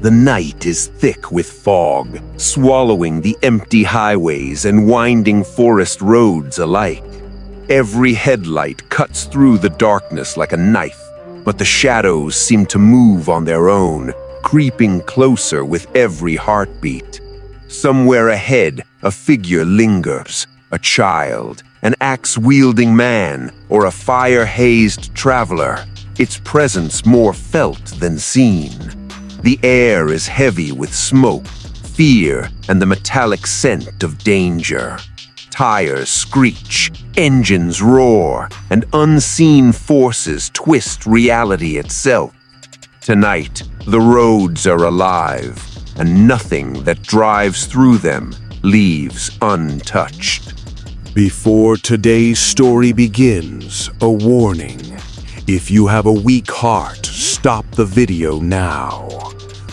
The night is thick with fog, swallowing the empty highways and winding forest roads alike. Every headlight cuts through the darkness like a knife, but the shadows seem to move on their own, creeping closer with every heartbeat. Somewhere ahead, a figure lingers, a child, an axe-wielding man, or a fire-hazed traveler, its presence more felt than seen. The air is heavy with smoke, fear, and the metallic scent of danger. Tires screech, engines roar, and unseen forces twist reality itself. Tonight, the roads are alive, and nothing that drives through them leaves untouched. Before today's story begins, a warning. If you have a weak heart, stop the video now.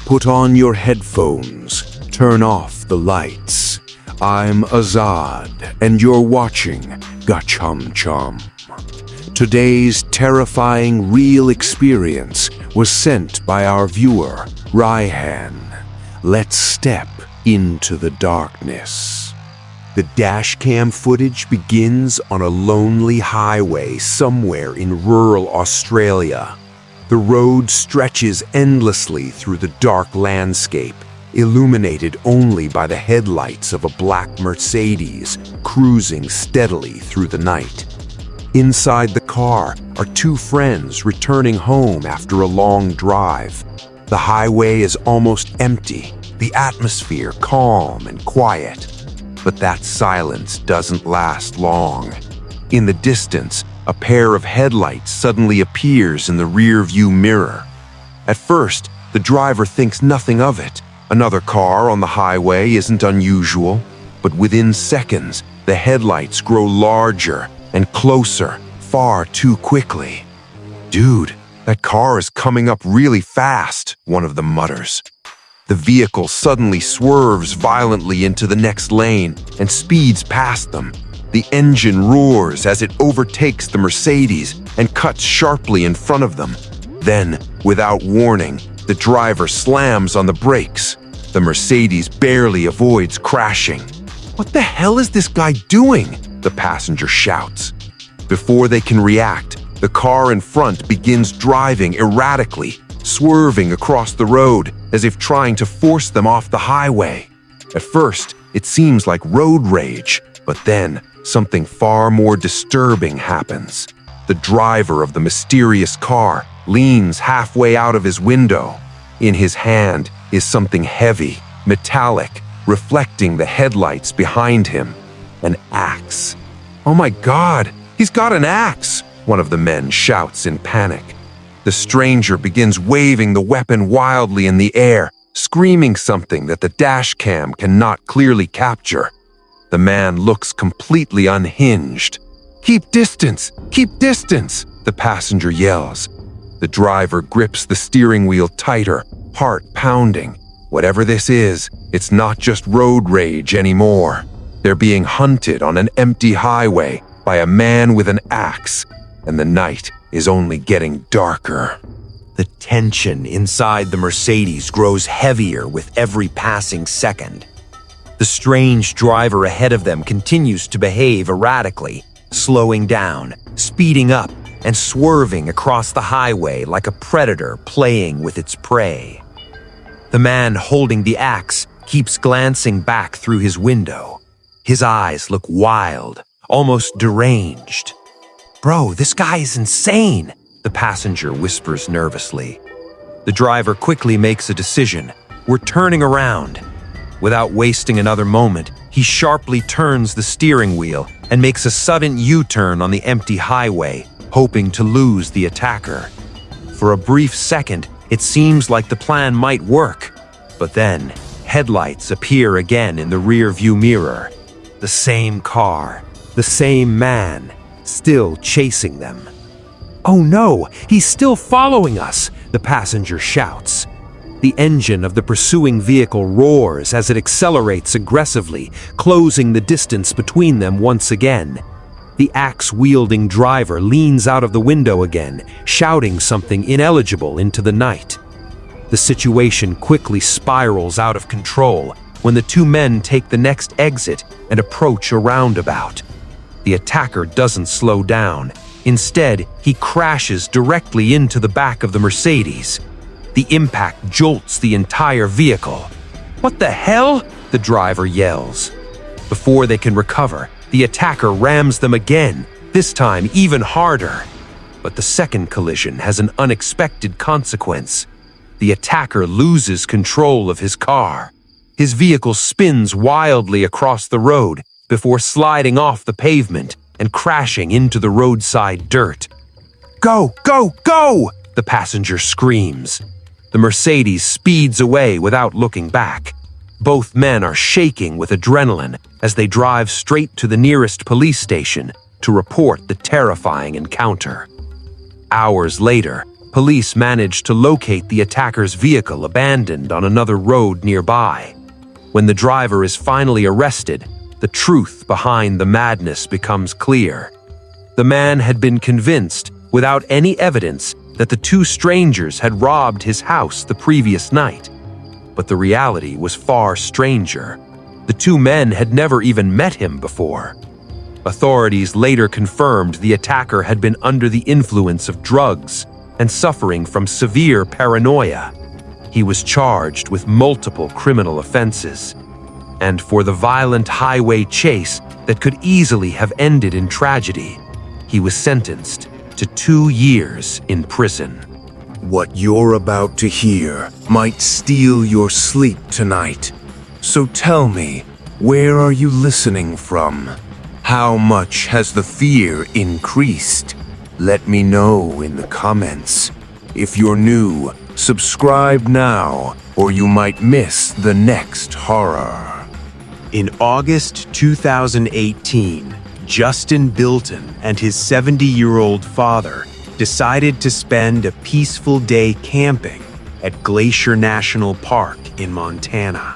Put on your headphones, turn off the lights. I'm Azad, and you're watching Ga Chomchom. Today's terrifying real experience was sent by our viewer, Raihan. Let's step into the darkness. The dashcam footage begins on a lonely highway somewhere in rural Australia. The road stretches endlessly through the dark landscape, illuminated only by the headlights of a black Mercedes cruising steadily through the night. Inside the car are two friends returning home after a long drive. The highway is almost empty, the atmosphere calm and quiet. But that silence doesn't last long. In the distance, a pair of headlights suddenly appears in the rear-view mirror. At first, the driver thinks nothing of it. Another car on the highway isn't unusual, but within seconds, the headlights grow larger and closer, far too quickly. "Dude, that car is coming up really fast," one of them mutters. The vehicle suddenly swerves violently into the next lane and speeds past them. The engine roars as it overtakes the Mercedes and cuts sharply in front of them. Then, without warning, the driver slams on the brakes. The Mercedes barely avoids crashing. "What the hell is this guy doing?" the passenger shouts. Before they can react, the car in front begins driving erratically, swerving across the road as if trying to force them off the highway. At first, it seems like road rage, but then something far more disturbing happens. The driver of the mysterious car leans halfway out of his window. In his hand is something heavy, metallic, reflecting the headlights behind him. An axe. "Oh my God, he's got an axe!" one of the men shouts in panic. The stranger begins waving the weapon wildly in the air, screaming something that the dashcam cannot clearly capture. The man looks completely unhinged. "Keep distance! Keep distance!" the passenger yells. The driver grips the steering wheel tighter, heart pounding. Whatever this is, it's not just road rage anymore. They're being hunted on an empty highway by a man with an axe, and the night is only getting darker. The tension inside the Mercedes grows heavier with every passing second. The strange driver ahead of them continues to behave erratically, slowing down, speeding up, and swerving across the highway like a predator playing with its prey. The man holding the axe keeps glancing back through his window. His eyes look wild, almost deranged. "Bro, this guy is insane," the passenger whispers nervously. The driver quickly makes a decision. "We're turning around." Without wasting another moment, he sharply turns the steering wheel and makes a sudden U-turn on the empty highway, hoping to lose the attacker. For a brief second, it seems like the plan might work. But then, headlights appear again in the rear-view mirror. The same car, the same man, still chasing them. "Oh no, he's still following us," the passenger shouts. The engine of the pursuing vehicle roars as it accelerates aggressively, closing the distance between them once again. The axe-wielding driver leans out of the window again, shouting something intelligible into the night. The situation quickly spirals out of control when the two men take the next exit and approach a roundabout. The attacker doesn't slow down. Instead, he crashes directly into the back of the Mercedes. The impact jolts the entire vehicle. "What the hell?" the driver yells. Before they can recover, the attacker rams them again, this time even harder. But the second collision has an unexpected consequence. The attacker loses control of his car. His vehicle spins wildly across the road before sliding off the pavement and crashing into the roadside dirt. "Go, go, go!" the passenger screams. The Mercedes speeds away without looking back. Both men are shaking with adrenaline as they drive straight to the nearest police station to report the terrifying encounter. Hours later, police manage to locate the attacker's vehicle abandoned on another road nearby. When the driver is finally arrested, the truth behind the madness becomes clear. The man had been convinced, without any evidence, that the two strangers had robbed his house the previous night. But the reality was far stranger. The two men had never even met him before. Authorities later confirmed the attacker had been under the influence of drugs and suffering from severe paranoia. He was charged with multiple criminal offenses. And for the violent highway chase that could easily have ended in tragedy, he was sentenced to 2 years in prison. What you're about to hear might steal your sleep tonight. So tell me, where are you listening from? How much has the fear increased? Let me know in the comments. If you're new, subscribe now, or you might miss the next horror. In August 2018, Justin Bilton and his 70-year-old father decided to spend a peaceful day camping at Glacier National Park in Montana.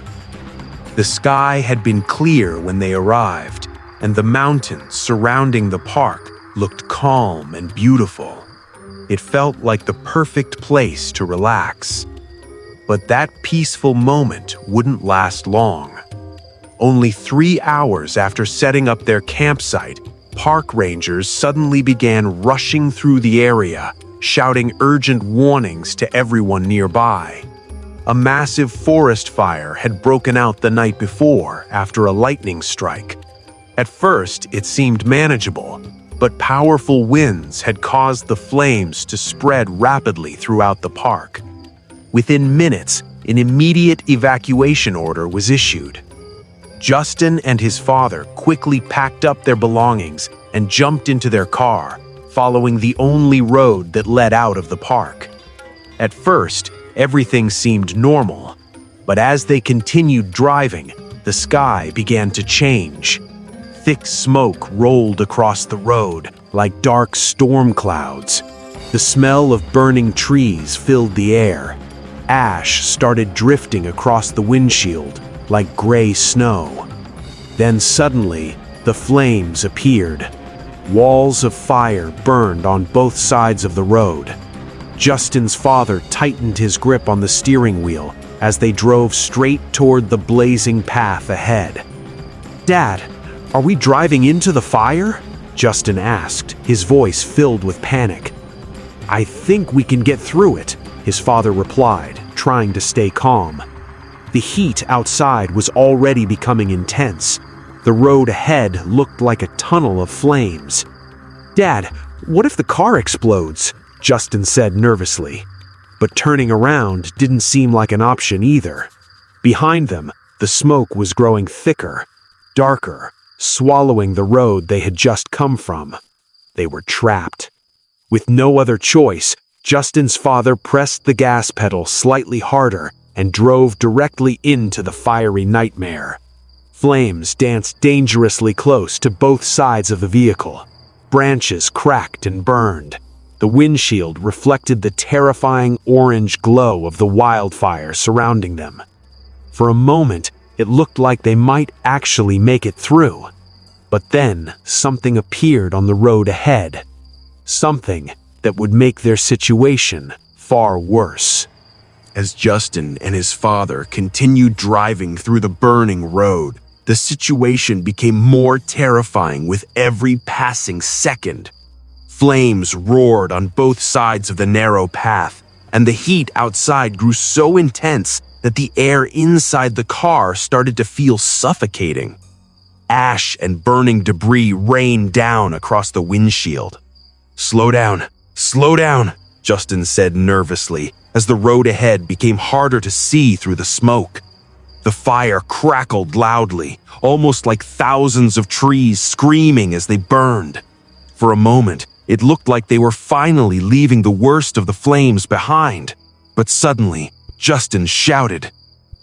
The sky had been clear when they arrived, and the mountains surrounding the park looked calm and beautiful. It felt like the perfect place to relax. But that peaceful moment wouldn't last long. Only 3 hours after setting up their campsite, park rangers suddenly began rushing through the area, shouting urgent warnings to everyone nearby. A massive forest fire had broken out the night before after a lightning strike. At first, it seemed manageable, but powerful winds had caused the flames to spread rapidly throughout the park. Within minutes, an immediate evacuation order was issued. Justin and his father quickly packed up their belongings and jumped into their car, following the only road that led out of the park. At first, everything seemed normal, but as they continued driving, the sky began to change. Thick smoke rolled across the road like dark storm clouds. The smell of burning trees filled the air. Ash started drifting across the windshield like gray snow. Then suddenly, the flames appeared. Walls of fire burned on both sides of the road. Justin's father tightened his grip on the steering wheel as they drove straight toward the blazing path ahead. "Dad, are we driving into the fire?" Justin asked, his voice filled with panic. "I think we can get through it," his father replied, trying to stay calm. The heat outside was already becoming intense. The road ahead looked like a tunnel of flames. "Dad, what if the car explodes?" Justin said nervously. But turning around didn't seem like an option either. Behind them, the smoke was growing thicker, darker, swallowing the road they had just come from. They were trapped. With no other choice, Justin's father pressed the gas pedal slightly harder and drove directly into the fiery nightmare. Flames danced dangerously close to both sides of the vehicle. Branches cracked and burned. The windshield reflected the terrifying orange glow of the wildfire surrounding them. For a moment, it looked like they might actually make it through. But then, something appeared on the road ahead. Something that would make their situation far worse. As Justin and his father continued driving through the burning road, the situation became more terrifying with every passing second. Flames roared on both sides of the narrow path, and the heat outside grew so intense that the air inside the car started to feel suffocating. Ash and burning debris rained down across the windshield. "Slow down," Justin said nervously, as the road ahead became harder to see through the smoke. The fire crackled loudly, almost like thousands of trees screaming as they burned. For a moment, it looked like they were finally leaving the worst of the flames behind. But suddenly, Justin shouted,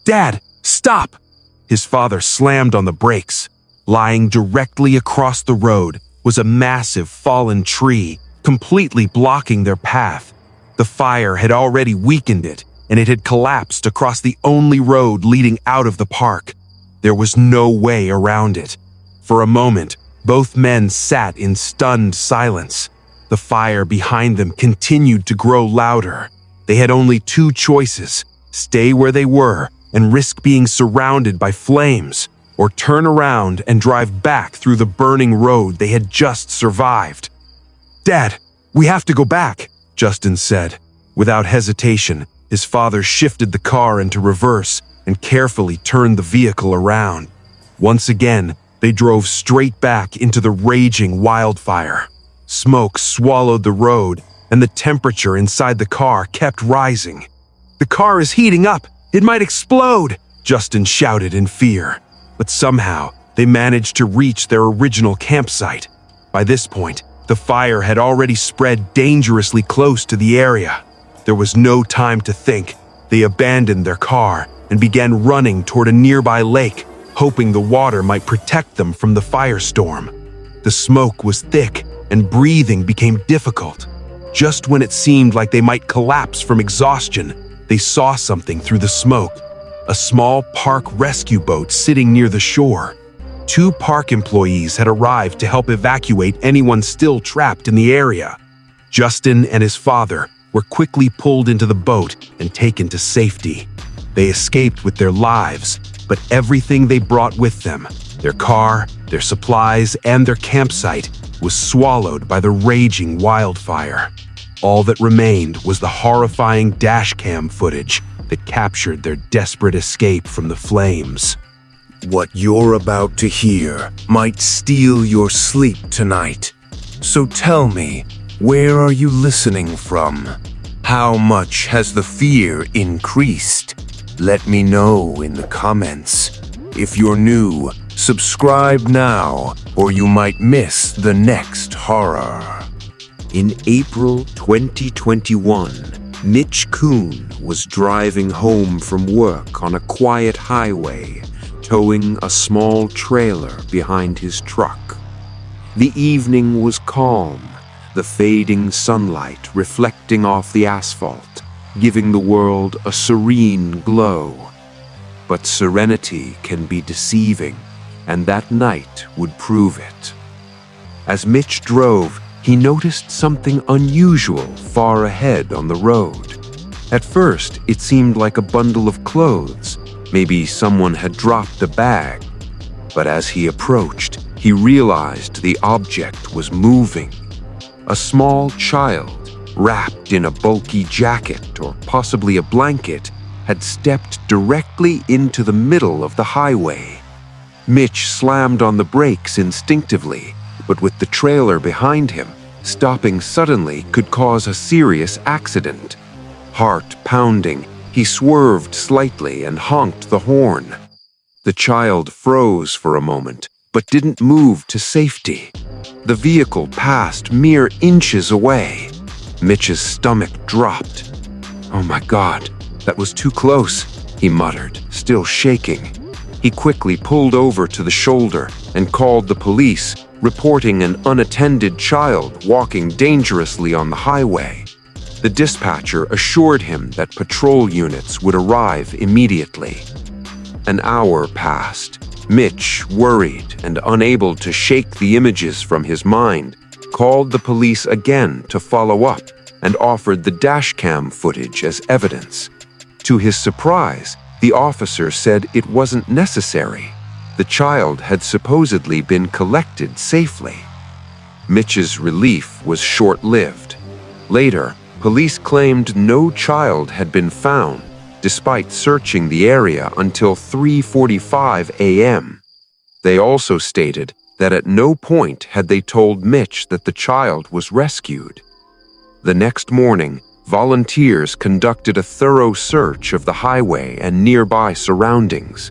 "Dad, stop!" His father slammed on the brakes. Lying directly across the road was a massive fallen tree, completely blocking their path. The fire had already weakened it, and it had collapsed across the only road leading out of the park. There was no way around it. For a moment, both men sat in stunned silence. The fire behind them continued to grow louder. They had only two choices: stay where they were and risk being surrounded by flames, or turn around and drive back through the burning road they had just survived. "Dad, we have to go back," Justin said. Without hesitation, his father shifted the car into reverse and carefully turned the vehicle around. Once again, they drove straight back into the raging wildfire. Smoke swallowed the road, and the temperature inside the car kept rising. "The car is heating up! It might explode!" Justin shouted in fear. But somehow, they managed to reach their original campsite. By this point, the fire had already spread dangerously close to the area. There was no time to think. They abandoned their car and began running toward a nearby lake, hoping the water might protect them from the firestorm. The smoke was thick, and breathing became difficult. Just when it seemed like they might collapse from exhaustion, they saw something through the smoke: a small park rescue boat sitting near the shore. Two park employees had arrived to help evacuate anyone still trapped in the area. Justin and his father were quickly pulled into the boat and taken to safety. They escaped with their lives, but everything they brought with them, their car, their supplies, and their campsite, was swallowed by the raging wildfire. All that remained was the horrifying dashcam footage that captured their desperate escape from the flames. What you're about to hear might steal your sleep tonight. So tell me, where are you listening from? How much has the fear increased? Let me know in the comments. If you're new, subscribe now, or you might miss the next horror. In April 2021, Mitch Kuhn was driving home from work on a quiet highway, towing a small trailer behind his truck. The evening was calm, the fading sunlight reflecting off the asphalt, giving the world a serene glow. But serenity can be deceiving, and that night would prove it. As Mitch drove, he noticed something unusual far ahead on the road. At first, it seemed like a bundle of clothes. Maybe someone had dropped a bag. But as he approached, he realized the object was moving. A small child, wrapped in a bulky jacket or possibly a blanket, had stepped directly into the middle of the highway. Mitch slammed on the brakes instinctively, but with the trailer behind him, stopping suddenly could cause a serious accident. Heart pounding, he swerved slightly and honked the horn. The child froze for a moment, but didn't move to safety. The vehicle passed mere inches away. Mitch's stomach dropped. "Oh my God, that was too close," he muttered, still shaking. He quickly pulled over to the shoulder and called the police, reporting an unattended child walking dangerously on the highway. The dispatcher assured him that patrol units would arrive immediately. An hour passed. Mitch, worried and unable to shake the images from his mind, called the police again to follow up and offered the dashcam footage as evidence. To his surprise, the officer said it wasn't necessary. The child had supposedly been collected safely. Mitch's relief was short-lived. Later, police claimed no child had been found, despite searching the area until 3:45 a.m. They also stated that at no point had they told Mitch that the child was rescued. The next morning, volunteers conducted a thorough search of the highway and nearby surroundings,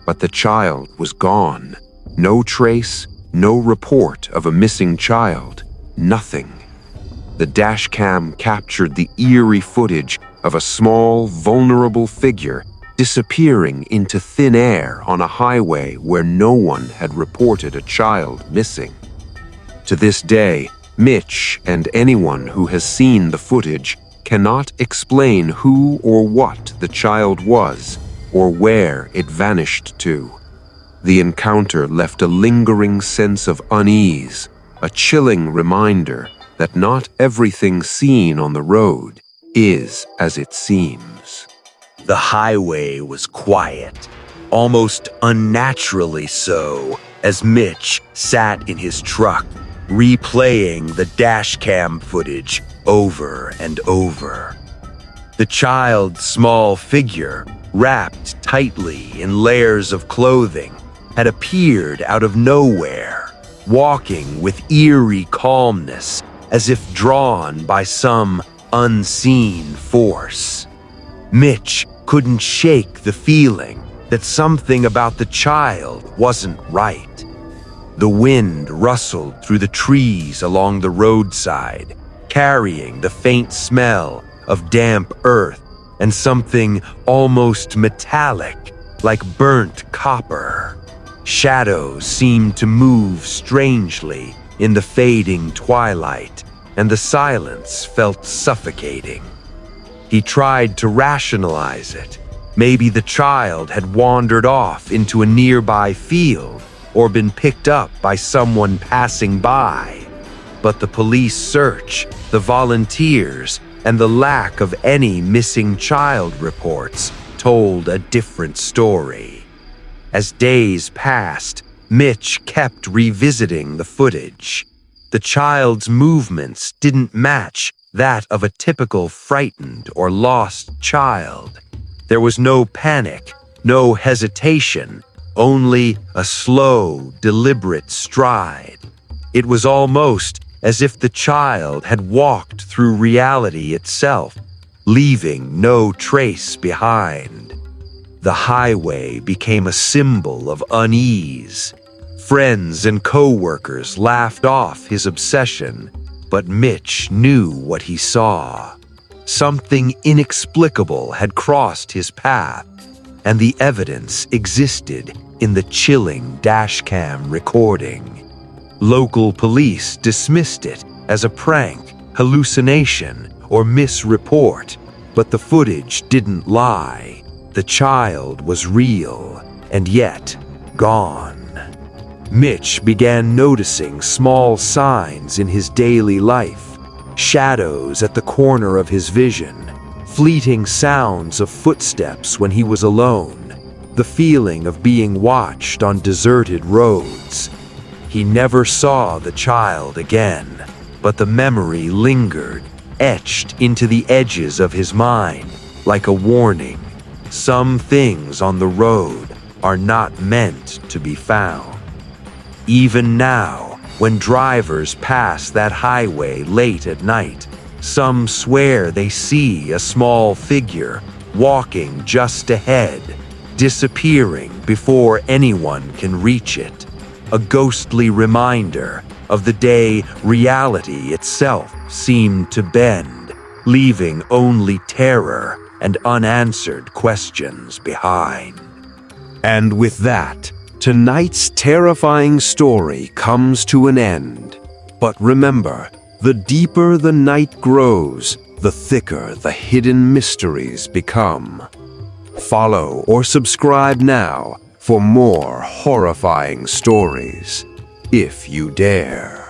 but the child was gone. No trace, no report of a missing child, nothing. The dashcam captured the eerie footage of a small, vulnerable figure disappearing into thin air on a highway where no one had reported a child missing. To this day, Mitch and anyone who has seen the footage cannot explain who or what the child was or where it vanished to. The encounter left a lingering sense of unease, a chilling reminder that not everything seen on the road is as it seems. The highway was quiet, almost unnaturally so, as Mitch sat in his truck, replaying the dashcam footage over and over. The child's small figure, wrapped tightly in layers of clothing, had appeared out of nowhere, walking with eerie calmness, as if drawn by some unseen force. Mitch couldn't shake the feeling that something about the child wasn't right. The wind rustled through the trees along the roadside, carrying the faint smell of damp earth and something almost metallic, like burnt copper. Shadows seemed to move strangely in the fading twilight, and the silence felt suffocating. He tried to rationalize it. Maybe the child had wandered off into a nearby field or been picked up by someone passing by. But the police search, the volunteers, and the lack of any missing child reports told a different story. As days passed, Mitch kept revisiting the footage. The child's movements didn't match that of a typical frightened or lost child. There was no panic, no hesitation, only a slow, deliberate stride. It was almost as if the child had walked through reality itself, leaving no trace behind. The highway became a symbol of unease. Friends and co-workers laughed off his obsession, but Mitch knew what he saw. Something inexplicable had crossed his path, and the evidence existed in the chilling dashcam recording. Local police dismissed it as a prank, hallucination, or misreport, but the footage didn't lie. The child was real, and yet gone. Mitch began noticing small signs in his daily life, shadows at the corner of his vision, fleeting sounds of footsteps when he was alone, the feeling of being watched on deserted roads. He never saw the child again, but the memory lingered, etched into the edges of his mind like a warning. Some things on the road are not meant to be found. Even now, when drivers pass that highway late at night, some swear they see a small figure walking just ahead, disappearing before anyone can reach it. A ghostly reminder of the day reality itself seemed to bend, leaving only terror and unanswered questions behind. And with that, tonight's terrifying story comes to an end. But remember, the deeper the night grows, the thicker the hidden mysteries become. Follow or subscribe now for more horrifying stories, if you dare.